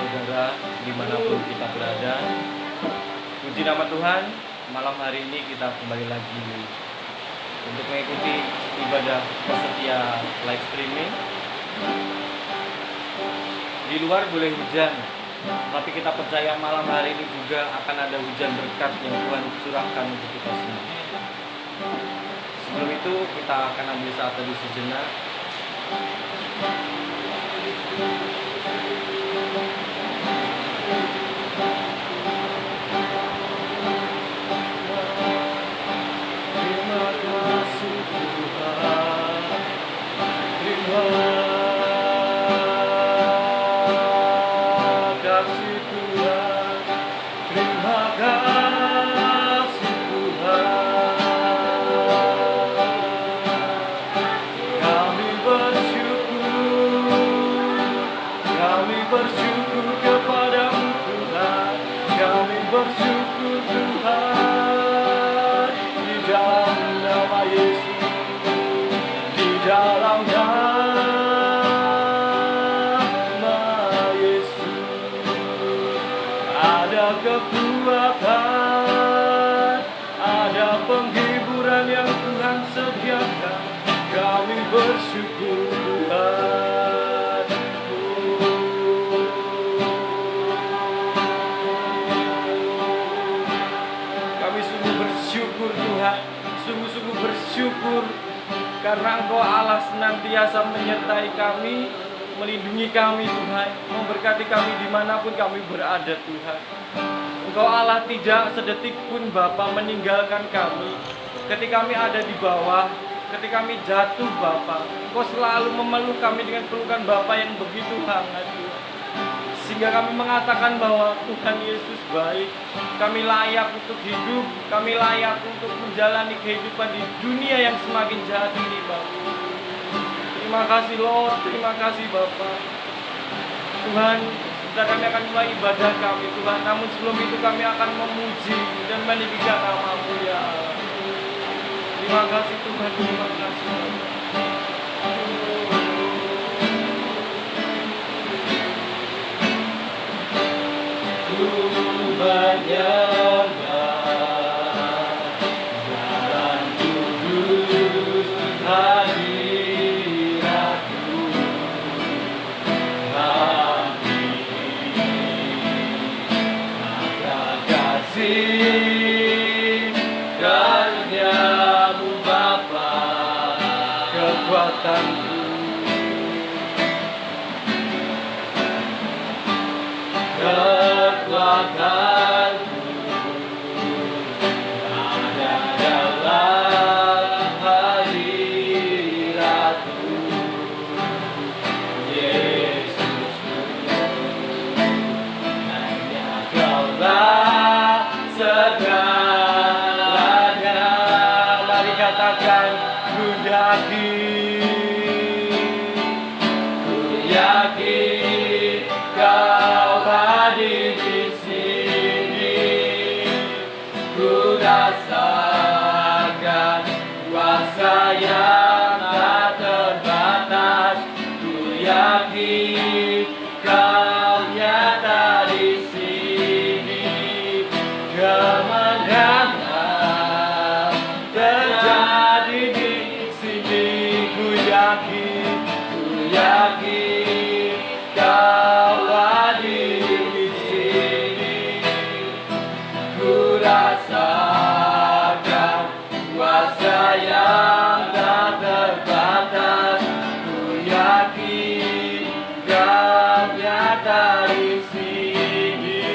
saudara dimanapun kita berada. Puji nama Tuhan, malam hari ini kita kembali lagi untuk mengikuti ibadah peserta live streaming. Di luar boleh hujan, tapi kita percaya malam hari ini juga akan ada hujan berkat yang Tuhan curahkan untuk kita semua. Sebelum itu kita akan ambil saat teduh sejenak. Terima kasih Tuhan, terima kasih Tuhan, terima kasih Tuhan. Kami bersyukur kepadamu Tuhan, kami bersyukur Tuhan, di dalam nama Yesus, di dalam nama Yesus ada kekuatan, ada penghiburan yang Tuhan sediakan. Kami bersyukur Tuhan. Kami sungguh bersyukur Tuhan, sungguh-sungguh bersyukur karena Engkau Allah senantiasa menyertai kami, melindungi kami Tuhan, memberkati kami dimanapun kami berada Tuhan. Engkau Allah tidak sedetik pun Bapa meninggalkan kami. Ketika kami ada di bawah, ketika kami jatuh Bapa, Engkau selalu memeluk kami dengan pelukan Bapa yang begitu hangat Tuhan. Sehingga kami mengatakan bahwa Tuhan Yesus baik, kami layak untuk hidup, kami layak untuk menjalani kehidupan di dunia yang semakin jahat ini Bapa. Terima kasih Lord, terima kasih Bapa. Tuhan, sebentar kami akan mulai ibadah kami Tuhan, namun sebelum itu kami akan memuji dan meninggikan nama-Mu ya Allah. Terima kasih Tuhan, terima kasih Bapa. Menyembah jalan kudus hadirat-Mu, kami ada kasih karunia-Mu Bapa, kekuatan-Ku, kekuatan-Ku ada dalam hadirat-Mu, Yesusku. Hanya Kaulah segalanya. Mari katakan, ku yakin Kau hadir di sini. Ku rasakan kuasa yang tak terbatas. Ku yakin Kau nyata di sini. Kemenangan terjadi di sini. Ku yakin Kau hadir di sini. Ku rasakan kuasa yang tak terbatas. Ku yakin Kau nyata di sini.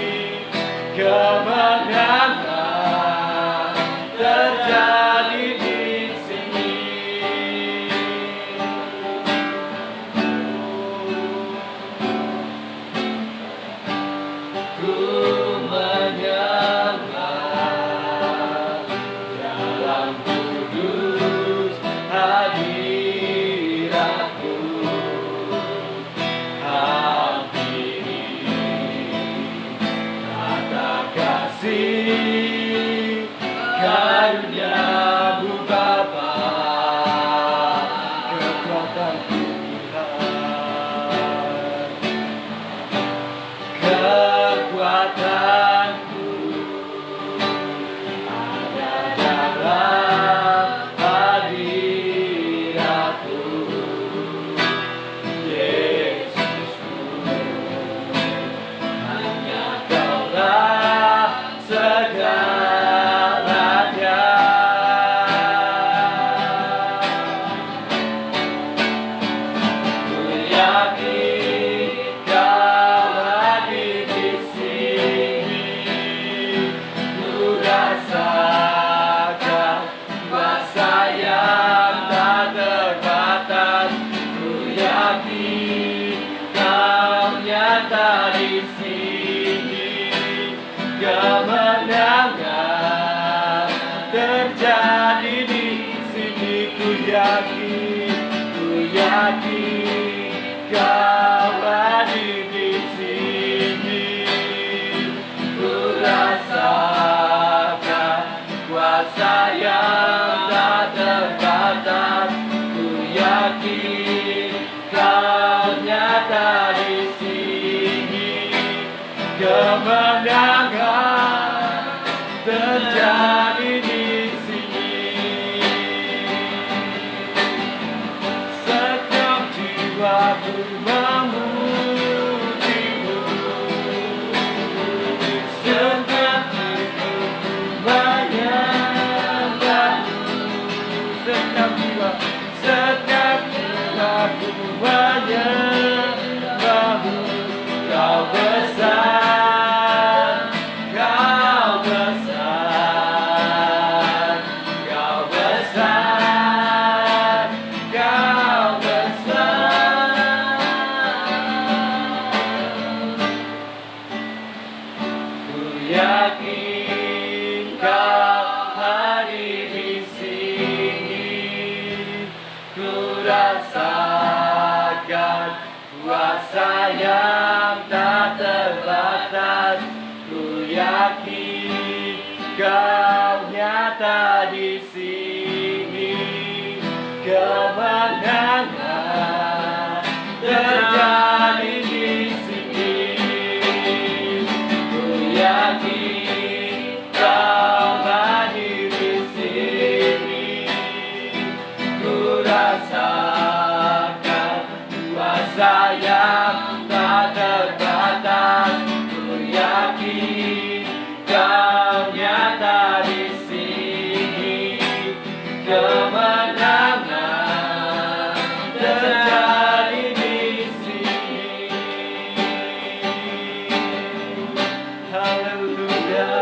Kemenangan terjadi di sini. Ku menyembah jalan kudus hadirat-Mu, hampiri kata kasih karunia-Mu Bapa, kekuatan Tuhan. kemenangan terjadi di sini. Ku yakin Kau hadir di sini. Ku rasakan kuasa yang tak terbatas. Ku yakin Kau nyata di sini. Kemenangan terjadi di sini. Setiap jiwaku memujimu, setiap jiwaku menyembahmu, setiap jiwaku menyembahmu. Kau besar, Kau besar, Kau besar, Kau besar. Ku yakin Kau hadir di sini. Ku rasakan kuasa yang tak terbatas. Ku yakin Kau nyata di sini. Kemenangan terjadi di sini. Ku yakin Kau hadir di sini. Ku rasakan kuasa yang tak terbatas. Ku yakin Kau nyata di sini. Kemenangan terjadi di sini. Haleluya.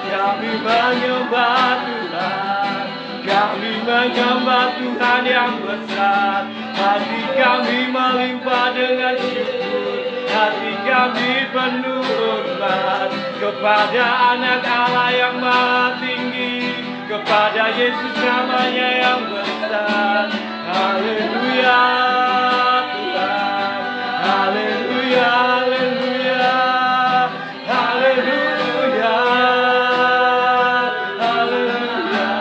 Kami menyembah Tuhan, kami menyembah Tuhan yang besar. Hati kami melimpah dengan syukur, hati kami penuh hormat kepada Anak Allah yang Maha Tinggi, kepada Yesus namanya yang besar. Haleluya Tuhan, haleluya, haleluya, haleluya, haleluya.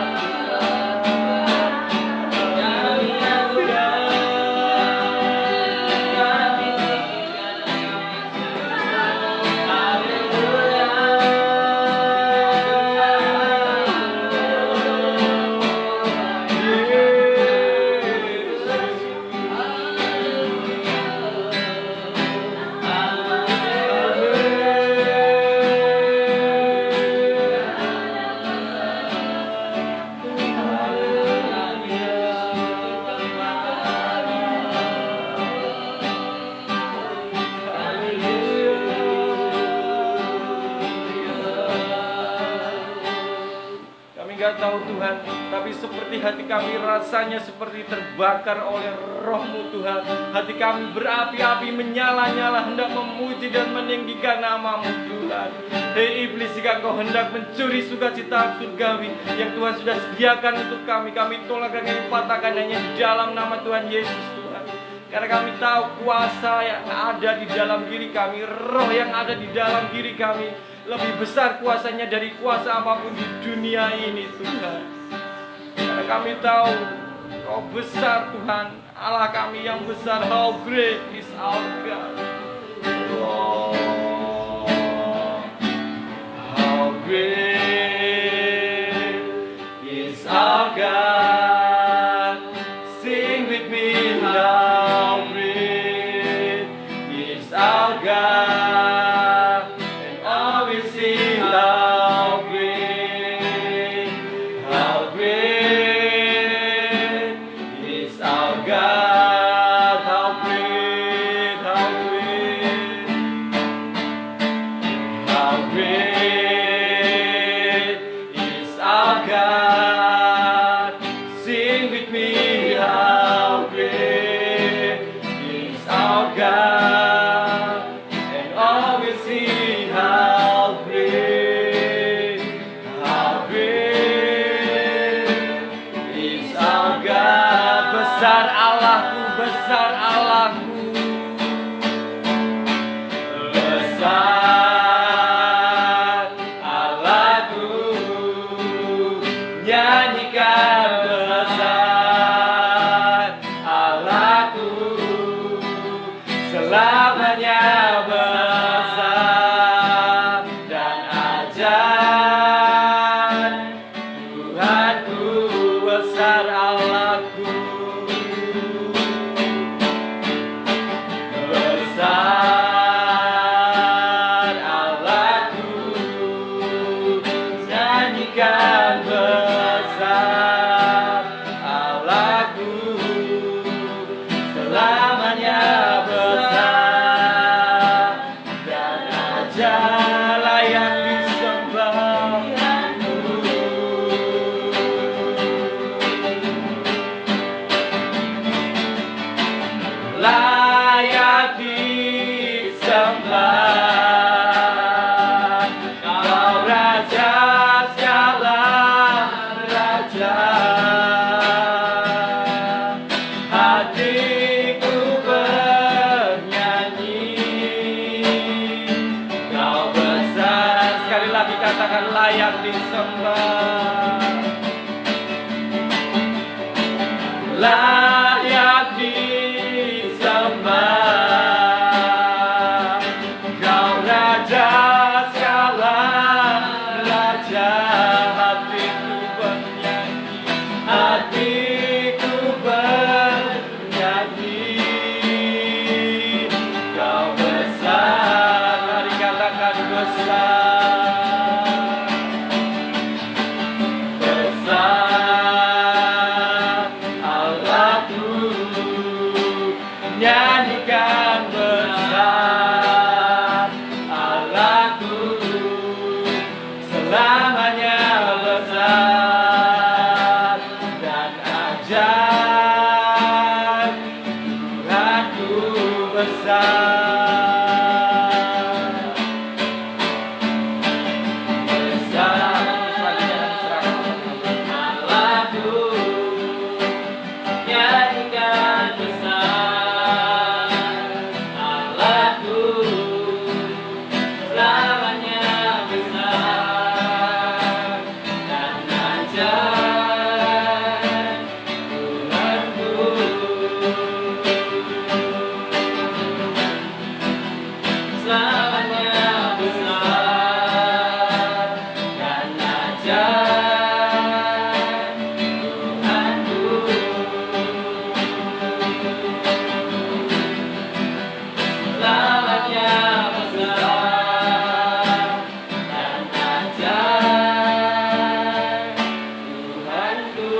Gak tahu Tuhan, tapi seperti hati kami rasanya seperti terbakar oleh Roh-Mu Tuhan. Hati kami berapi-api, menyala-nyala, hendak memuji dan meninggikan nama-Mu Tuhan. Hei iblis, jika Engkau hendak mencuri sukacita surgawi yang Tuhan sudah sediakan untuk kami tolak dan kami patahkan hanya di dalam nama Tuhan Yesus Tuhan. Karena kami tahu kuasa yang ada di dalam diri kami, roh yang ada di dalam diri kami lebih besar kuasanya dari kuasa apapun di dunia ini Tuhan. Karena kami tahu Kau besar Tuhan, Allah kami yang besar. How great is our God. Oh, how great is our God. Sing with me, how great is our God. God, and all will see how great layak disembah. Layak disembah, Kau Raja segala raja. Hatiku bernyanyi, Kau besar. Sekali lagi katakan layak disembah. Layak disembah, Kau Raja segala raja. Hatiku bernyanyi, hatiku bernyanyi, Kau besar. Mari katakan besar, besar Allahku. Nyanyikan besar Allahku, selamanya besar dan ajaib. Tuhanku besar, besar Allahku. Nyanyikan besar Allahku, selamanya besar dan ajaib. Tuhanku selamanya besar dan ajaib. Tuhanku selamanya besar dan ajaib. Tuhanku.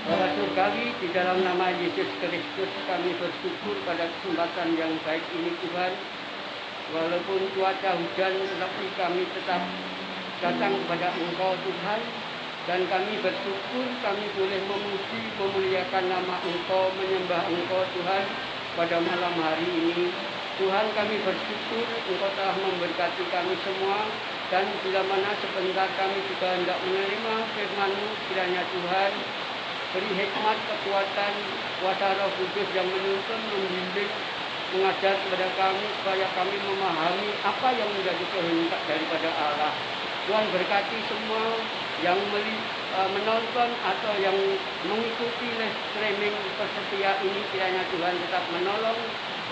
Bapa Surgawi, di dalam nama Yesus Kristus kami bersyukur pada kesempatan yang baik ini Tuhan. Walaupun cuaca hujan, tetapi kami tetap datang kepada Engkau Tuhan. Dan kami bersyukur kami boleh memuji, memuliakan nama Engkau, menyembah Engkau Tuhan pada malam hari ini. Tuhan, kami bersyukur Engkau telah memberkati kami semua. Dan bila mana sebentar kami juga hendak menerima firman-Mu, kiranya Tuhan beri hikmat, kekuatan, kuasa Roh Kudus yang menuntun, membimbing, mengajar kepada kami supaya kami memahami apa yang menjadi kehendak daripada Allah. Tuhan berkati semua yang menonton atau yang mengikuti live streaming Persetia ini, kiranya Tuhan tetap menolong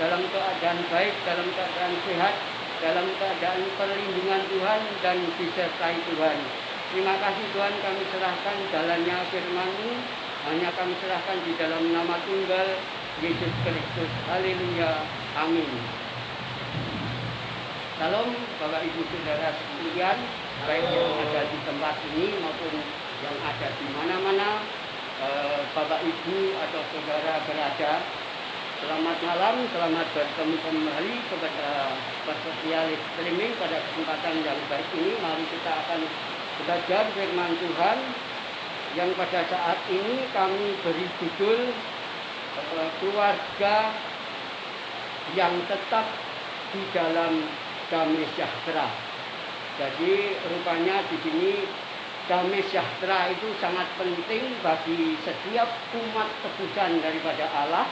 dalam keadaan baik, dalam keadaan sehat, dalam keadaan perlindungan Tuhan dan disertai Tuhan. Terima kasih Tuhan, kami serahkan jalannya firman-Mu, hanya kami serahkan di dalam nama tunggal Yesus Kristus. Haleluya. Amin. Salam Bapak Ibu Saudara sekalian, baik yang ada di tempat ini maupun yang ada di mana-mana, Bapak Ibu atau Saudara berada. Selamat malam, selamat bertemu kembali kepada Persetia Live Streaming pada kesempatan yang baik ini. Mari kita akan belajar firman Tuhan yang pada saat ini kami beri judul keluarga yang tetap di dalam damai sejahtera. Jadi rupanya di sini damai sejahtera itu sangat penting bagi setiap umat tebusan daripada Allah,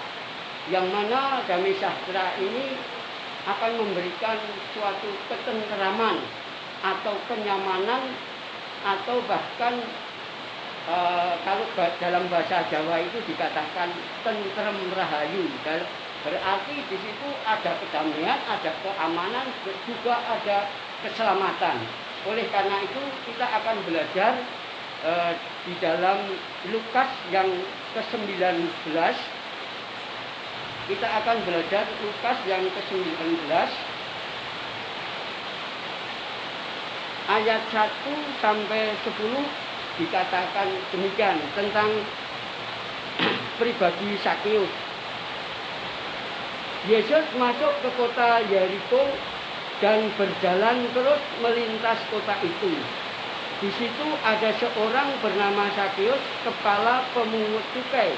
yang mana damai sejahtera ini akan memberikan suatu ketenteraman atau kenyamanan, atau bahkan kalau dalam bahasa Jawa itu dikatakan tentrem rahayu. Berarti di situ ada kedamaian, ada keamanan, juga ada keselamatan. Oleh karena itu kita akan belajar di dalam Lukas yang ke-19. Kita akan belajar Lukas yang ke-19 ayat 1 sampai 10. Dikatakan demikian tentang pribadi Sakeus. Yesus masuk ke kota Yeriko dan berjalan terus melintas kota itu. Di situ ada seorang bernama Sakeus, kepala pemungut cukai,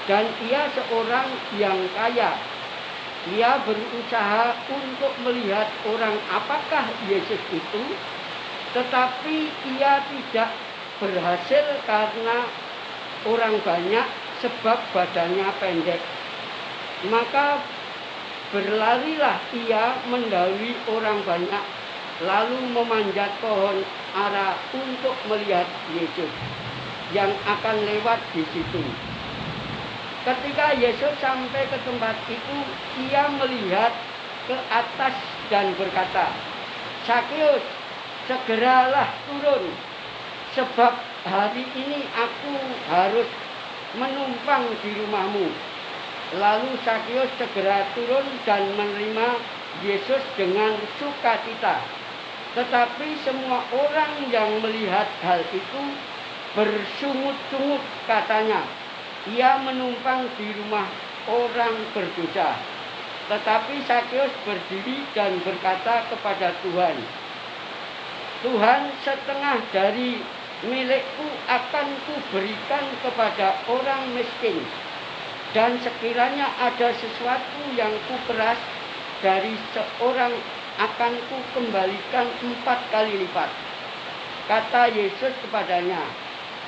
dan ia seorang yang kaya. Ia berusaha untuk melihat orang apakah Yesus itu, tetapi ia tidak berhasil karena orang banyak sebab badannya pendek. Maka berlarilah ia mendahului orang banyak, lalu memanjat pohon ara untuk melihat Yesus yang akan lewat di situ. Ketika Yesus sampai ke tempat itu, ia melihat ke atas dan berkata, "Sakeus, segeralah turun, sebab hari ini aku harus menumpang di rumahmu." Lalu Sakeus segera turun dan menerima Yesus dengan sukacita. Tetapi semua orang yang melihat hal itu bersungut-sungut, katanya, "Ia menumpang di rumah orang berdosa." Tetapi Sakeus berdiri dan berkata kepada Tuhan, "Tuhan, setengah dari milikku akan kuberikan kepada orang miskin. Dan sekiranya ada sesuatu yang kuperas dari seorang, akan kukembalikan 4 kali lipat." Kata Yesus kepadanya,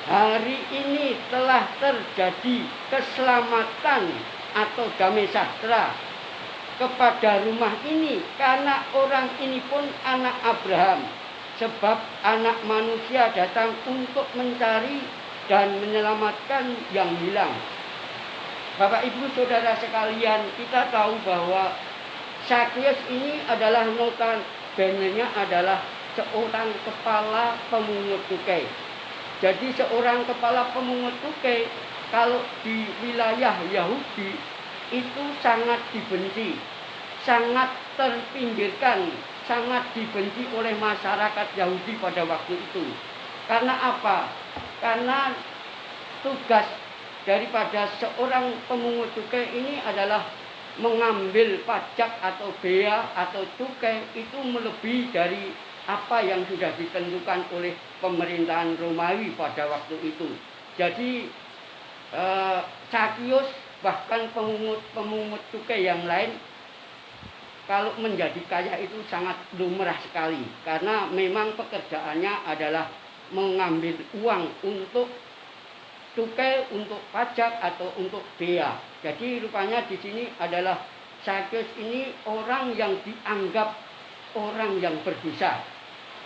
"Hari ini telah terjadi keselamatan atau damai sejahtera kepada rumah ini, karena orang ini pun anak Abraham. Sebab Anak Manusia datang untuk mencari dan menyelamatkan yang hilang." Bapak Ibu Saudara sekalian, kita tahu bahwa Sakeus ini adalah notabene adalah seorang kepala pemungut cukai. Jadi seorang kepala pemungut cukai kalau di wilayah Yahudi itu sangat dibenci, sangat terpinggirkan, sangat dibenci oleh masyarakat Yahudi pada waktu itu. Karena apa? Karena tugas daripada seorang pemungut cukai ini adalah mengambil pajak atau bea atau cukai itu melebihi dari apa yang sudah ditentukan oleh pemerintahan Romawi pada waktu itu. Jadi Sakeus bahkan pemungut cukai yang lain kalau menjadi kaya itu sangat lumrah sekali, karena memang pekerjaannya adalah mengambil uang untuk cukai, untuk pajak atau untuk bea. Jadi rupanya di sini adalah Sakeus ini orang yang dianggap orang yang berdosa.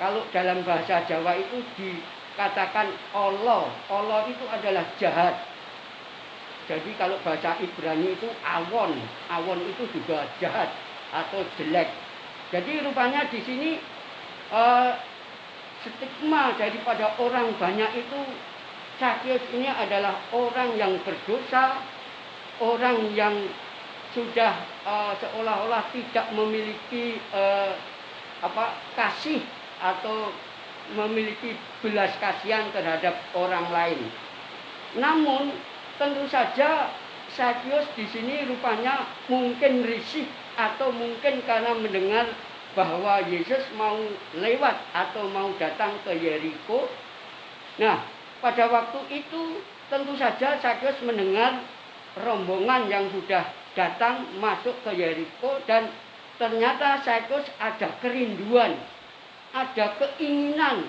Kalau dalam bahasa Jawa itu dikatakan Allah. Allah itu adalah jahat. Jadi kalau bahasa Ibrani itu awon. Awon itu juga jahat atau jelek. Jadi rupanya di sini stigma daripada orang banyak itu, Sakeus ini adalah orang yang berdosa, orang yang sudah seolah-olah tidak memiliki kasih atau memiliki belas kasihan terhadap orang lain. Namun tentu saja Sakeus di sini rupanya mungkin risih atau mungkin karena mendengar bahwa Yesus mau lewat atau mau datang ke Yeriko. Nah, pada waktu itu tentu saja Sakeus mendengar rombongan yang sudah datang masuk ke Yeriko, dan ternyata Sakeus ada kerinduan, ada keinginan,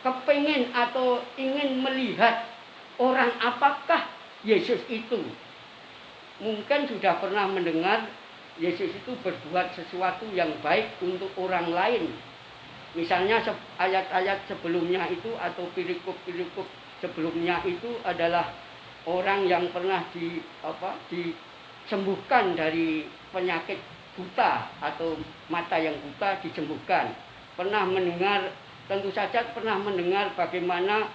kepingin atau ingin melihat orang apakah Yesus itu. Mungkin sudah pernah mendengar Yesus itu berbuat sesuatu yang baik untuk orang lain. Misalnya ayat-ayat sebelumnya itu atau perikop-perikop sebelumnya itu adalah orang yang pernah disembuhkan dari penyakit buta atau mata yang buta disembuhkan. Tentu saja pernah mendengar bagaimana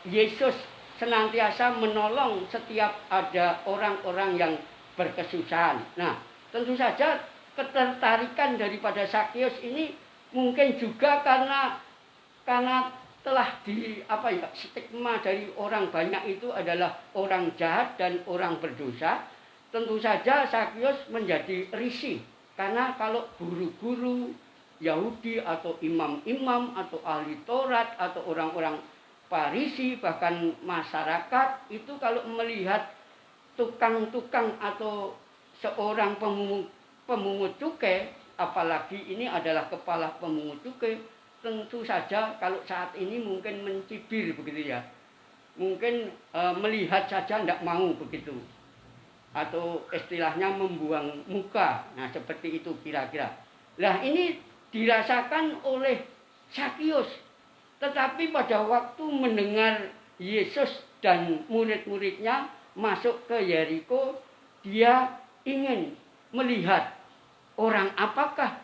Yesus senantiasa menolong setiap ada orang-orang yang berkesusahan. Nah, tentu saja ketertarikan daripada Sakeus ini mungkin juga karena telah stigma dari orang banyak itu adalah orang jahat dan orang berdosa. tentu saja Sakyus menjadi risih. Karena kalau guru-guru Yahudi atau imam-imam atau ahli Taurat atau orang-orang Farisi bahkan masyarakat itu kalau melihat tukang-tukang atau seorang pemungut cukai, apalagi ini adalah kepala pemungut cukai, tentu saja kalau saat ini mungkin mencibir begitu ya. Mungkin melihat saja tidak mau begitu. Atau istilahnya membuang muka. Nah, seperti itu kira-kira. Nah, ini dirasakan oleh Sakyus. Tetapi pada waktu mendengar Yesus dan murid-muridnya masuk ke Yeriko, dia ingin melihat orang apakah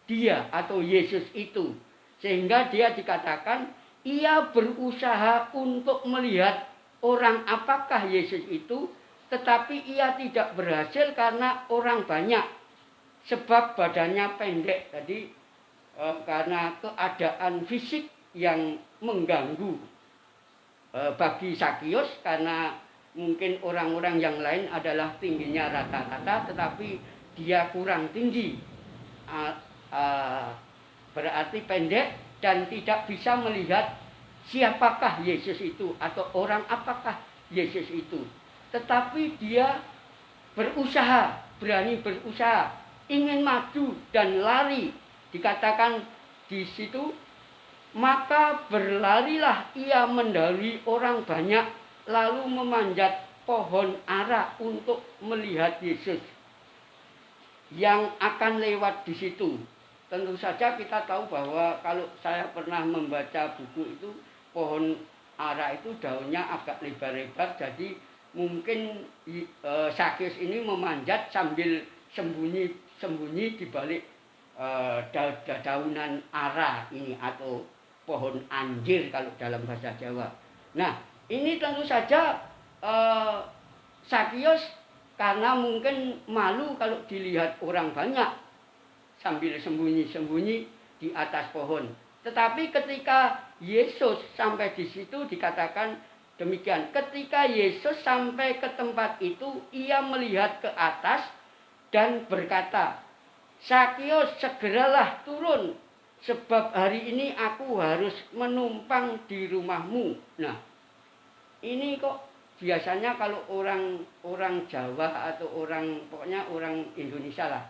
dia atau Yesus itu. Sehingga dia dikatakan ia berusaha untuk melihat orang apakah Yesus itu, tetapi ia tidak berhasil karena orang banyak. Sebab badannya pendek. Jadi karena keadaan fisik yang mengganggu bagi Sakyus, karena mungkin orang-orang yang lain adalah tingginya rata-rata, tetapi dia kurang tinggi, berarti pendek dan tidak bisa melihat siapakah Yesus itu atau orang apakah Yesus itu. Tetapi dia berusaha, berani berusaha, ingin maju dan lari. Dikatakan di situ, maka berlarilah ia mendahului orang banyak, lalu memanjat pohon ara untuk melihat Yesus yang akan lewat di situ. Tentu saja kita tahu bahwa kalau saya pernah membaca buku itu, pohon ara itu daunnya agak lebar-lebar, jadi mungkin Sakyus ini memanjat sambil sembunyi di balik daunan ara ini atau pohon anjir kalau dalam bahasa Jawa. Nah, ini tentu saja Sakyus karena mungkin malu kalau dilihat orang banyak sambil sembunyi-sembunyi di atas pohon. Tetapi ketika Yesus sampai di situ dikatakan demikian, ketika Yesus sampai ke tempat itu, ia melihat ke atas dan berkata, Sakyus, segeralah turun, sebab hari ini aku harus menumpang di rumahmu. Nah, ini kok biasanya kalau orang Jawa atau pokoknya orang Indonesia lah,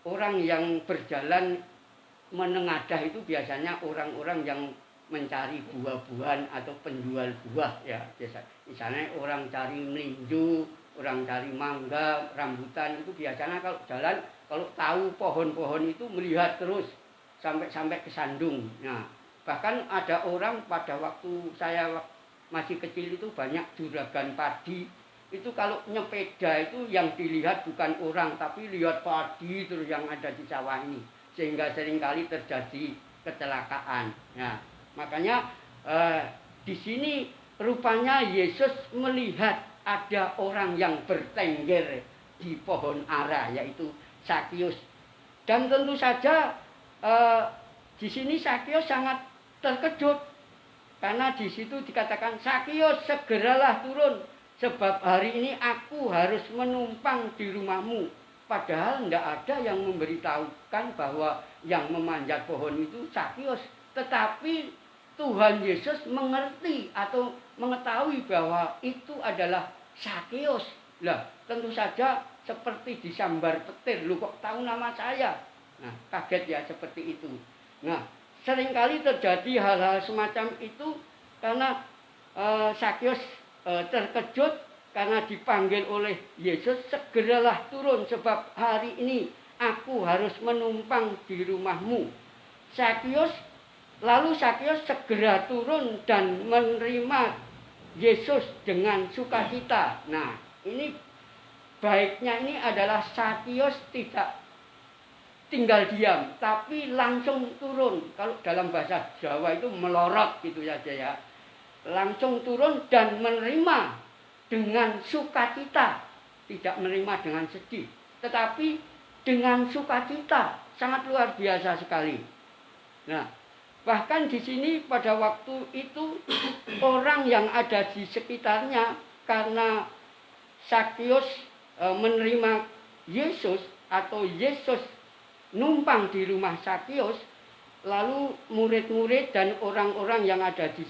orang yang berjalan menengadah itu biasanya orang-orang yang mencari buah-buahan atau penjual buah ya, biasa. Misalnya orang cari melinju, orang cari mangga, rambutan, itu biasanya kalau jalan, kalau tahu pohon-pohon itu melihat terus sampai ke sandung. Nah, bahkan ada orang pada waktu saya masih kecil itu banyak juragan padi. Itu kalau nyepeda itu yang dilihat bukan orang, tapi lihat padi terus yang ada di sawah ini. Sehingga seringkali terjadi kecelakaan. Nah, makanya di sini rupanya Yesus melihat ada orang yang bertengger di pohon ara, yaitu Sakyus. Dan tentu saja di sini Sakyus sangat terkejut karena di situ dikatakan, Sakyus, segeralah turun, sebab hari ini aku harus menumpang di rumahmu. Padahal tidak ada yang memberitahukan bahwa yang memanjat pohon itu Sakyus. Tetapi Tuhan Yesus mengerti atau mengetahui bahwa itu adalah Sakyus. Lah, tentu saja seperti disambar petir. Lu kok tahu nama saya? Nah, kaget ya seperti itu. Nah, seringkali terjadi hal-hal semacam itu karena Sakyus terkejut karena dipanggil oleh Yesus, segeralah turun sebab hari ini aku harus menumpang di rumahmu. Lalu Sakyus segera turun dan menerima Yesus dengan sukacita. Nah, ini baiknya ini adalah Sakyus tidak tinggal diam, tapi langsung turun. Kalau dalam bahasa Jawa itu melorot gitu saja ya. Langsung turun dan menerima dengan sukacita, tidak menerima dengan sedih, tetapi dengan sukacita, sangat luar biasa sekali. Nah, bahkan di sini pada waktu itu orang yang ada di sekitarnya, karena Sakyus menerima Yesus atau Yesus numpang di rumah Sakius, lalu murid-murid dan orang-orang yang ada di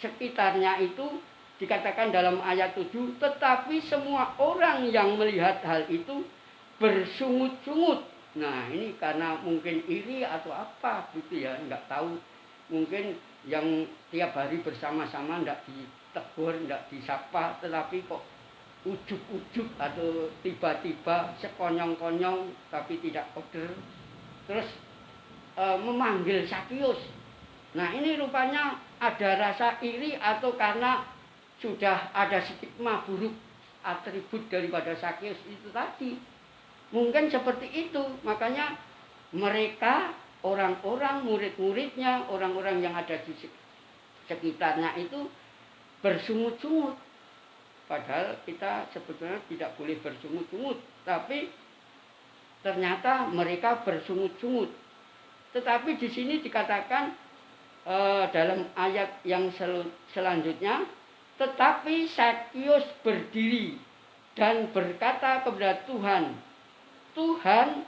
sekitarnya itu dikatakan dalam ayat 7, tetapi semua orang yang melihat hal itu bersungut-sungut. Nah, ini karena mungkin iri atau apa gitu ya, enggak tahu. Mungkin yang tiap hari bersama-sama enggak ditegur, enggak disapa, tetapi kok ujug-ujug atau tiba-tiba sekonyong-konyong tapi tidak order, terus memanggil Sakius. Nah, ini rupanya ada rasa iri atau karena sudah ada stigma buruk atribut daripada Sakius itu tadi. Mungkin seperti itu, makanya mereka, orang-orang murid-muridnya, orang-orang yang ada di sekitarnya itu bersungut-sungut. Padahal kita sebetulnya tidak boleh bersungut-sungut, tapi ternyata mereka bersungut-sungut. Tetapi di sini dikatakan dalam ayat yang selanjutnya, tetapi Sakius berdiri dan berkata kepada Tuhan, Tuhan,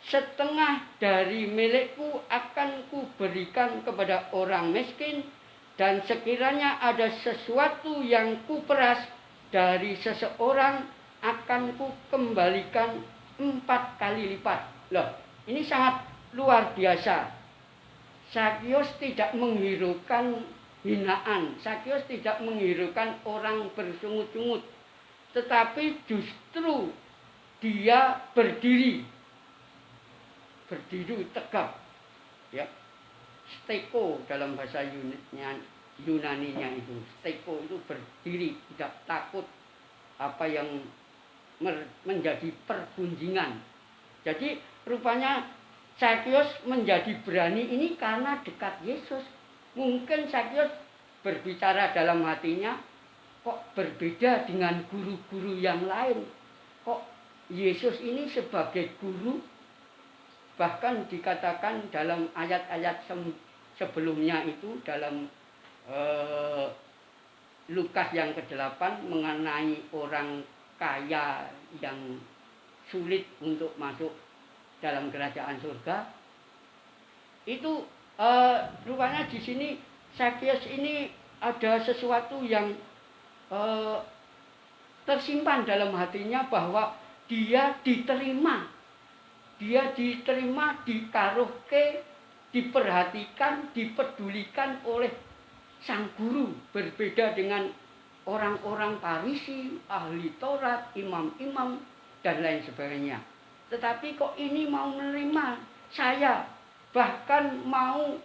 setengah dari milikku akan kuberikan kepada orang miskin, dan sekiranya ada sesuatu yang kuperas dari seseorang akan kukembalikan 4 kali lipat. Loh, ini sangat luar biasa. Sakius tidak menghiraukan hinaan, Sakius tidak menghiraukan orang bersungut-sungut, tetapi justru dia berdiri tegap, ya. Steko dalam bahasa Yunaninya itu, steko itu berdiri, tidak takut apa yang menjadi pergunjingan. Jadi rupanya Sakius menjadi berani ini karena dekat Yesus. Mungkin Sakius berbicara dalam hatinya, kok berbeda dengan guru-guru yang lain, kok Yesus ini sebagai guru. Bahkan dikatakan dalam ayat-ayat sebelumnya itu, dalam Lukas yang ke-8 mengenai orang kaya yang sulit untuk masuk dalam kerajaan surga. Itu rupanya di sini Sakius ini ada sesuatu yang tersimpan dalam hatinya, bahwa dia diterima, ditaruhke, diperhatikan, dipedulikan oleh sang guru. Berbeda dengan orang-orang Farisi, ahli Taurat, imam-imam, dan lain sebagainya. Tetapi kok ini mau menerima saya, bahkan mau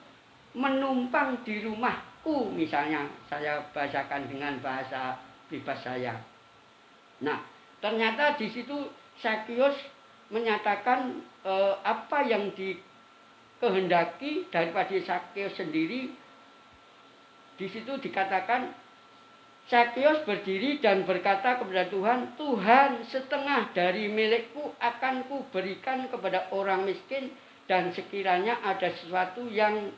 menumpang di rumahku, misalnya saya bahasakan dengan bahasa bebas saya. Nah, ternyata di situ Sakius menyatakan apa yang dikehendaki daripada Sakius sendiri. Di situ dikatakan Sakius berdiri dan berkata kepada Tuhan, Tuhan, setengah dari milikku akan kuberikan kepada orang miskin, dan sekiranya ada sesuatu yang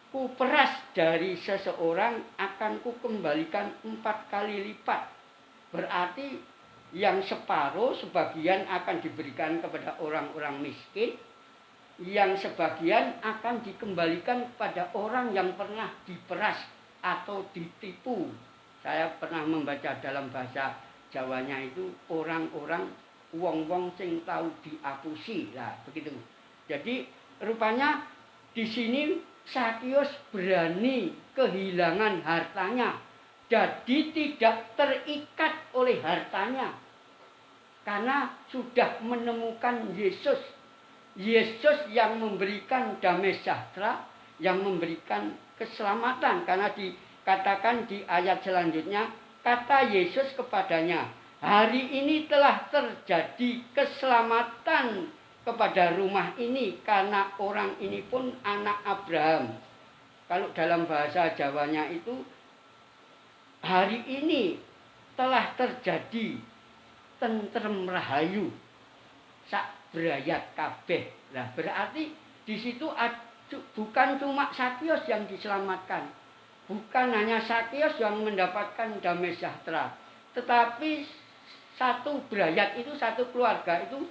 kuperas dari seseorang akan kukembalikan 4 kali lipat. Berarti yang separuh, sebagian akan diberikan kepada orang-orang miskin, yang sebagian akan dikembalikan kepada orang yang pernah diperas atau ditipu. Saya pernah membaca dalam bahasa Jawanya itu, orang-orang wong-wong sing tahu diapusi lah, begitu. Jadi rupanya di sini Sakius berani kehilangan hartanya, jadi tidak terikat oleh hartanya, karena sudah menemukan Yesus. Yesus yang memberikan damai sejahtera, yang memberikan keselamatan. Karena dikatakan di ayat selanjutnya, kata Yesus kepadanya, hari ini telah terjadi keselamatan kepada rumah ini, karena orang ini pun anak Abraham. Kalau dalam bahasa Jawanya itu, hari ini telah terjadi tentrem rahayu sak brayat kabeh. Nah, berarti di situ bukan cuma Sakius yang diselamatkan, bukan hanya Sakius yang mendapatkan damai sejahtera, tetapi satu brayat itu, satu keluarga itu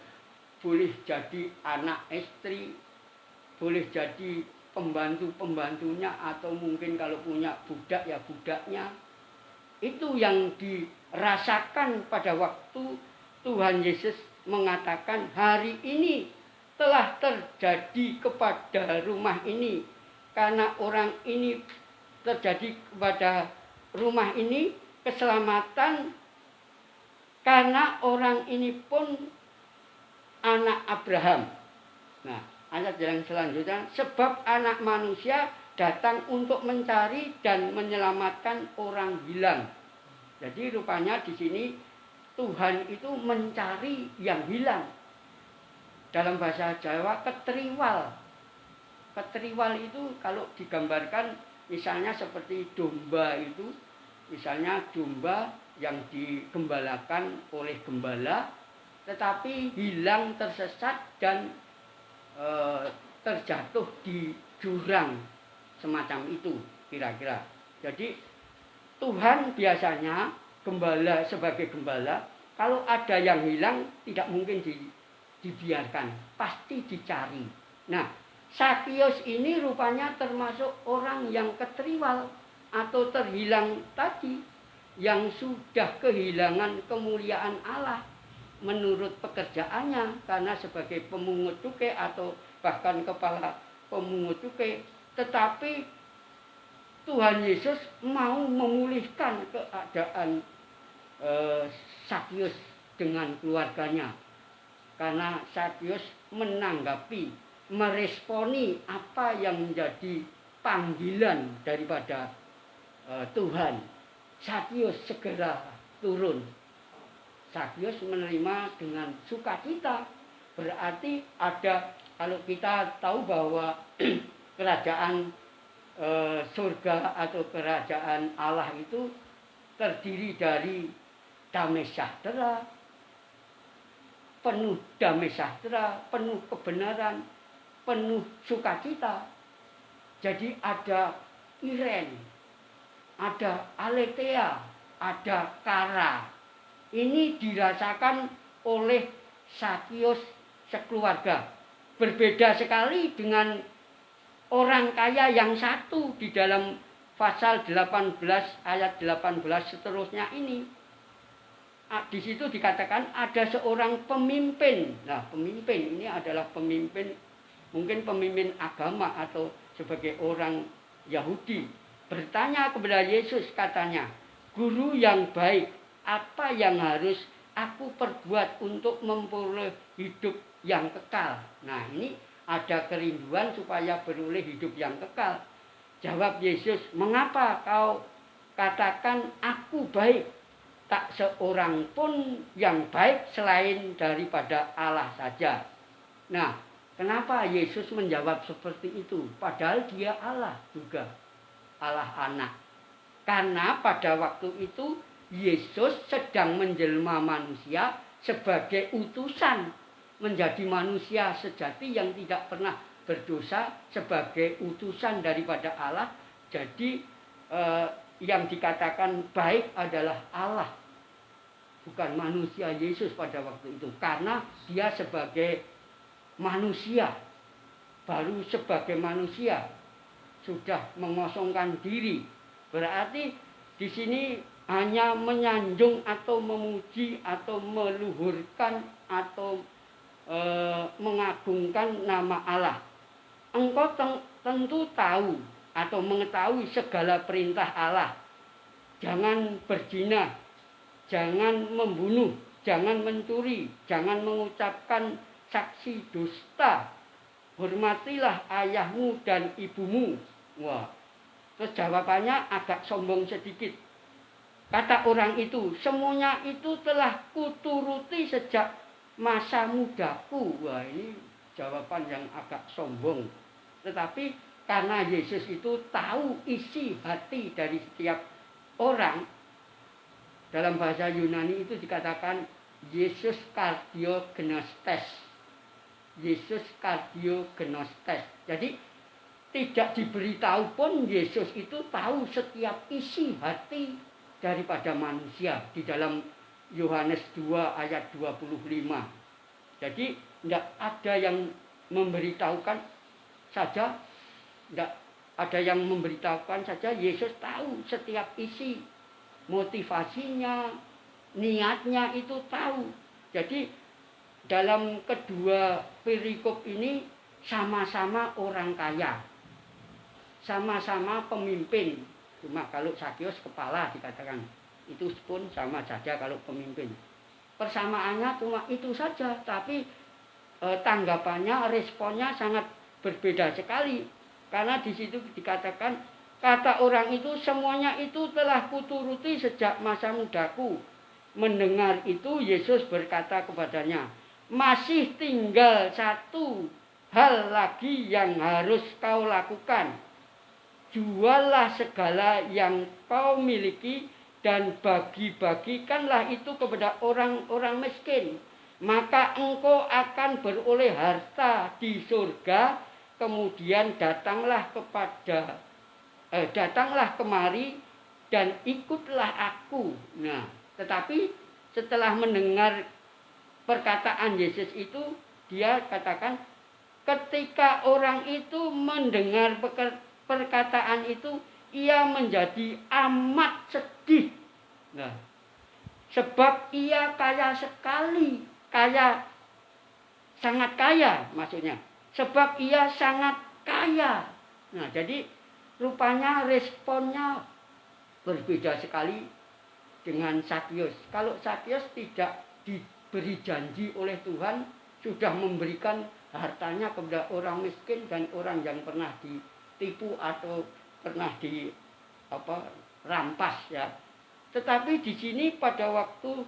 boleh jadi anak istri, boleh jadi pembantu-pembantunya, atau mungkin kalau punya budak ya budaknya. Itu yang dirasakan pada waktu Tuhan Yesus mengatakan, hari ini telah terjadi kepada rumah ini, karena orang ini terjadi kepada rumah ini keselamatan, karena orang ini pun anak Abraham. Nah, ayat yang selanjutnya, sebab anak manusia datang untuk mencari dan menyelamatkan orang hilang. Jadi rupanya di sini Tuhan itu mencari yang hilang. Dalam bahasa Jawa keteriwal. Keteriwal itu kalau digambarkan misalnya seperti domba itu, misalnya domba yang digembalakan oleh gembala, tetapi hilang, tersesat, dan terjatuh di jurang semacam itu kira-kira. Jadi Tuhan biasanya gembala, sebagai gembala, kalau ada yang hilang tidak mungkin dibiarkan, pasti dicari. Nah, Sakius ini rupanya termasuk orang yang keteriwal atau terhilang tadi, yang sudah kehilangan kemuliaan Allah menurut pekerjaannya, karena sebagai pemungut cukai atau bahkan kepala pemungut cukai. Tetapi Tuhan Yesus mau memulihkan keadaan Sakius dengan keluarganya, karena Sakius menanggapi, meresponi apa yang menjadi panggilan daripada Tuhan. Sakius segera turun. Sakius menerima dengan sukacita. Berarti ada, kalau kita tahu bahwa kerajaan surga atau kerajaan Allah itu terdiri dari damai sejahtera, penuh damai sejahtera, penuh kebenaran, penuh sukacita. Jadi ada iren, ada aletheia, ada kara. Ini dirasakan oleh Sakius sekeluarga. Berbeda sekali dengan orang kaya yang satu di dalam pasal 18 ayat 18 seterusnya ini. Di situ dikatakan ada seorang pemimpin. Nah, pemimpin ini adalah pemimpin, mungkin pemimpin agama atau sebagai orang Yahudi, bertanya kepada Yesus, katanya, "Guru yang baik, apa yang harus aku perbuat untuk memperoleh hidup yang kekal?" Nah, ini ada kerinduan supaya beroleh hidup yang kekal. Jawab Yesus, "Mengapa kau katakan aku baik? Tak seorang pun yang baik selain daripada Allah saja." Nah, kenapa Yesus menjawab seperti itu? Padahal dia Allah juga, Allah anak. Karena pada waktu itu Yesus sedang menjelma manusia sebagai utusan, menjadi manusia sejati yang tidak pernah berdosa, sebagai utusan daripada Allah. Jadi yang dikatakan baik adalah Allah, bukan manusia Yesus pada waktu itu, karena dia sebagai manusia, baru sebagai manusia sudah mengosongkan diri. Berarti di sini hanya menyanjung atau memuji atau meluhurkan atau mengagungkan nama Allah. Engkau tentu tahu atau mengetahui segala perintah Allah. Jangan berzina, jangan membunuh, jangan mencuri, jangan mengucapkan saksi dusta, hormatilah ayahmu dan ibumu. Wah, terus jawabannya agak sombong sedikit. Kata orang itu, "Semuanya itu telah kuturuti sejak masa mudaku." Wah, ini jawaban yang agak sombong. Tetapi karena Yesus itu tahu isi hati dari setiap orang, dalam bahasa Yunani itu dikatakan Yesus kardiogenostes. Yesus kardiogenostes. Jadi tidak diberitahu pun Yesus itu tahu setiap isi hati daripada manusia. Di dalam Yohanes 2 ayat 25. Jadi tidak ada yang memberitahukan saja, tidak ada yang memberitahukan saja. Yesus tahu setiap isi, motivasinya, niatnya itu tahu. Jadi dalam kedua perikop ini sama-sama orang kaya, sama-sama pemimpin. Cuma kalau Zakius kepala dikatakan, itu pun sama saja kalau pemimpin. Persamaannya cuma itu saja, tapi tanggapannya, responnya sangat berbeda sekali. Karena di situ dikatakan, kata orang itu, semuanya itu telah kuturuti sejak masa mudaku. Mendengar itu, Yesus berkata kepadanya, masih tinggal satu hal lagi yang harus kau lakukan. Juallah segala yang kau miliki dan bagi-bagikanlah itu kepada orang-orang miskin. Maka engkau akan beroleh harta di surga. Kemudian datanglah kemari dan ikutlah aku. Nah, tetapi setelah mendengar perkataan Yesus itu, dia katakan, ketika orang itu mendengar perkataan itu, ia menjadi amat sedih. Nah, sebab ia kaya sekali, sangat kaya maksudnya. Sebab ia sangat kaya. Nah, jadi rupanya responnya berbeda sekali dengan Zakius. Kalau Zakius tidak diberi janji oleh Tuhan, sudah memberikan hartanya kepada orang miskin dan orang yang pernah ditipu atau pernah rampas ya. Tetapi di sini pada waktu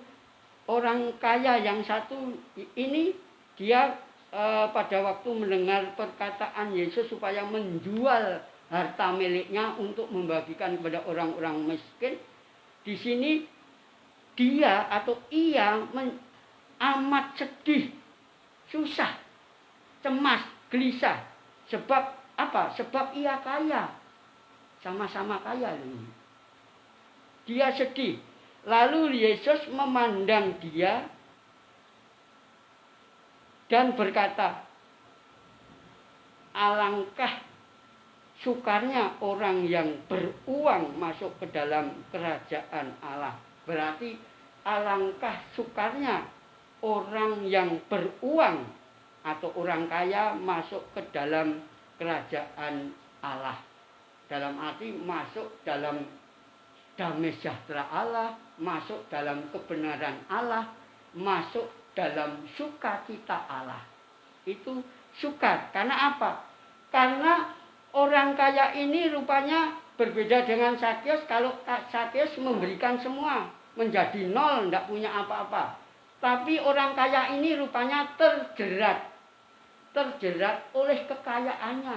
orang kaya yang satu ini, dia pada waktu mendengar perkataan Yesus supaya menjual harta miliknya untuk membagikan kepada orang-orang miskin, di sini dia atau ia amat sedih, susah, cemas, gelisah. Sebab apa? Sebab ia kaya. Sama-sama kaya ini. Dia sedih. Lalu Yesus memandang dia dan berkata, alangkah sukarnya orang yang beruang masuk ke dalam kerajaan Allah. Berarti alangkah sukarnya orang yang beruang atau orang kaya masuk ke dalam kerajaan Allah. Dalam arti masuk dalam damai sejahtera Allah, masuk dalam kebenaran Allah, masuk dalam sukacita Allah. Itu sukar. Karena apa? Karena orang kaya ini rupanya berbeda dengan Zakius. Kalau Zakius memberikan semua, menjadi nol, tidak punya apa-apa. Tapi orang kaya ini rupanya terjerat oleh kekayaannya,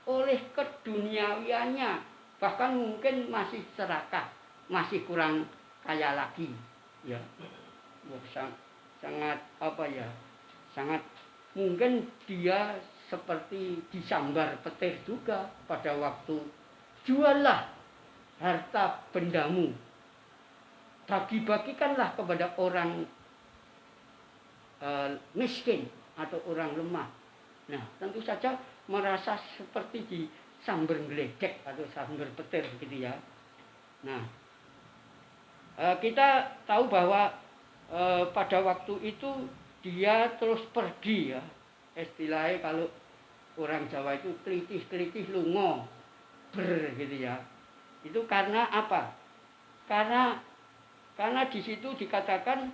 oleh keduniawiannya, bahkan mungkin masih serakah, masih kurang kaya lagi, ya. Sangat sangat mungkin dia seperti disambar petir juga pada waktu, juallah harta bendamu, bagi-bagikanlah kepada orang miskin atau orang lemah. Nah, tentu saja merasa seperti disambar geledek atau sambar petir gitu ya. Nah, kita tahu bahwa pada waktu itu dia terus pergi ya. Istilahnya kalau orang Jawa itu kelitih lungo gitu ya. Itu karena apa? Karena di situ dikatakan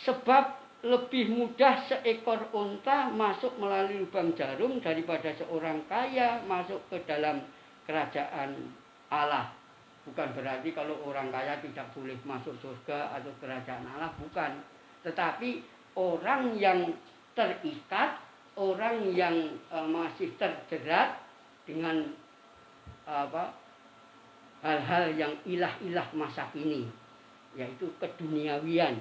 sebab lebih mudah seekor unta masuk melalui lubang jarum daripada seorang kaya masuk ke dalam kerajaan Allah. Bukan berarti kalau orang kaya tidak boleh masuk surga atau kerajaan Allah, bukan. Tetapi orang yang terikat, orang yang masih terjerat dengan hal-hal yang ilah-ilah masa kini, yaitu keduniawian,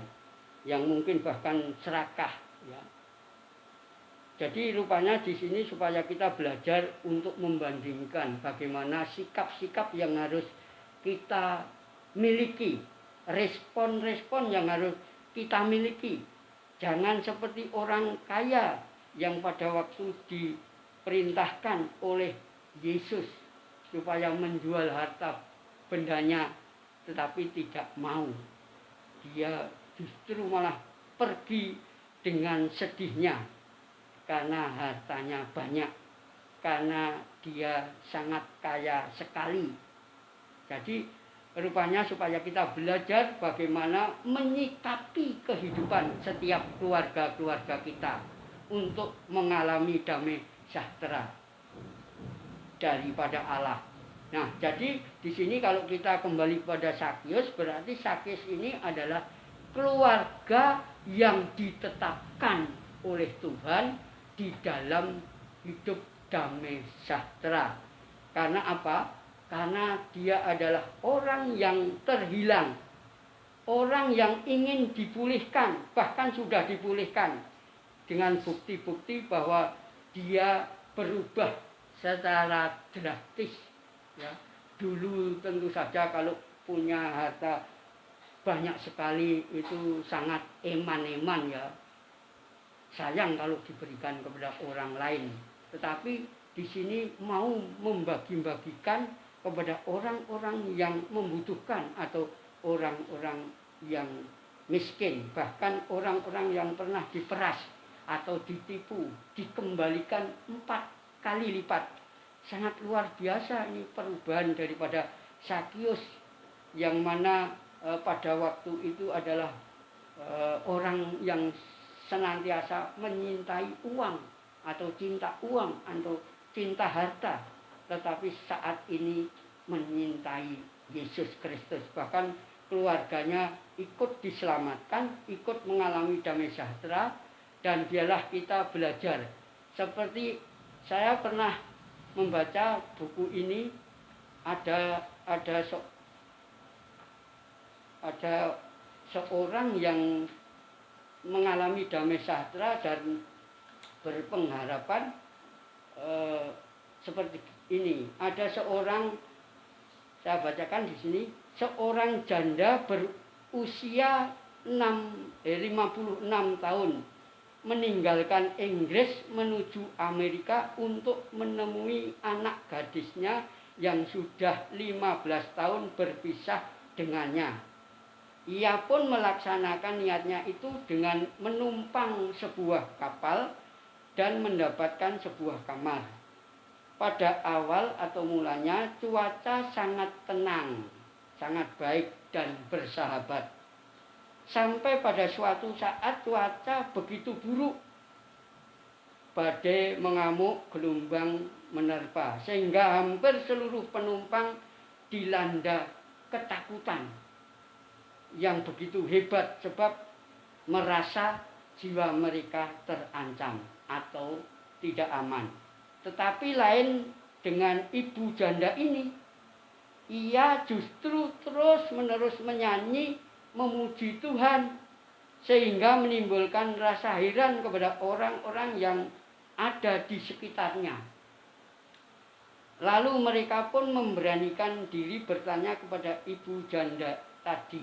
yang mungkin bahkan serakah ya. Jadi rupanya di sini supaya kita belajar untuk membandingkan bagaimana sikap-sikap yang harus kita miliki respon-respon yang harus kita miliki. Jangan seperti orang kaya yang pada waktu diperintahkan oleh Yesus supaya menjual harta bendanya, tetapi tidak mau. Dia justru malah pergi dengan sedihnya karena hartanya banyak, karena dia sangat kaya sekali. Jadi rupanya supaya kita belajar bagaimana menyikapi kehidupan setiap keluarga-keluarga kita untuk mengalami damai sejahtera daripada Allah. Nah, jadi di sini kalau kita kembali pada Sakyus, berarti Sakyus ini adalah keluarga yang ditetapkan oleh Tuhan di dalam hidup damai sejahtera. Karena apa? Karena dia adalah orang yang terhilang, orang yang ingin dipulihkan, bahkan sudah dipulihkan dengan bukti-bukti bahwa dia berubah secara drastis. Ya, dulu tentu saja kalau punya harta banyak sekali itu sangat eman-eman ya. Sayang kalau diberikan kepada orang lain. Tetapi di sini mau membagi-bagikan kepada orang-orang yang membutuhkan atau orang-orang yang miskin, bahkan orang-orang yang pernah diperas atau ditipu, dikembalikan 4 kali lipat. Sangat luar biasa ini perubahan daripada Sakyus yang mana pada waktu itu adalah orang yang senantiasa menyintai uang atau cinta uang atau cinta harta, tetapi saat ini menyintai Yesus Kristus. Bahkan keluarganya ikut diselamatkan, ikut mengalami damai sejahtera, dan biarlah kita belajar. Seperti saya pernah membaca buku ini, ada seorang yang mengalami damai sejahtera dan berpengharapan seperti ini. Ada seorang, saya bacakan di sini, seorang janda berusia 56 tahun meninggalkan Inggris menuju Amerika untuk menemui anak gadisnya yang sudah 15 tahun berpisah dengannya. Ia pun melaksanakan niatnya itu dengan menumpang sebuah kapal dan mendapatkan sebuah kamar. Pada awal atau mulanya cuaca sangat tenang, sangat baik dan bersahabat. Sampai pada suatu saat cuaca begitu buruk. Badai mengamuk, gelombang menerpa, sehingga hampir seluruh penumpang dilanda ketakutan yang begitu hebat sebab merasa jiwa mereka terancam atau tidak aman. Tetapi lain dengan ibu janda ini, ia justru terus-menerus menyanyi memuji Tuhan sehingga menimbulkan rasa heran kepada orang-orang yang ada di sekitarnya. Lalu mereka pun memberanikan diri bertanya kepada ibu janda tadi,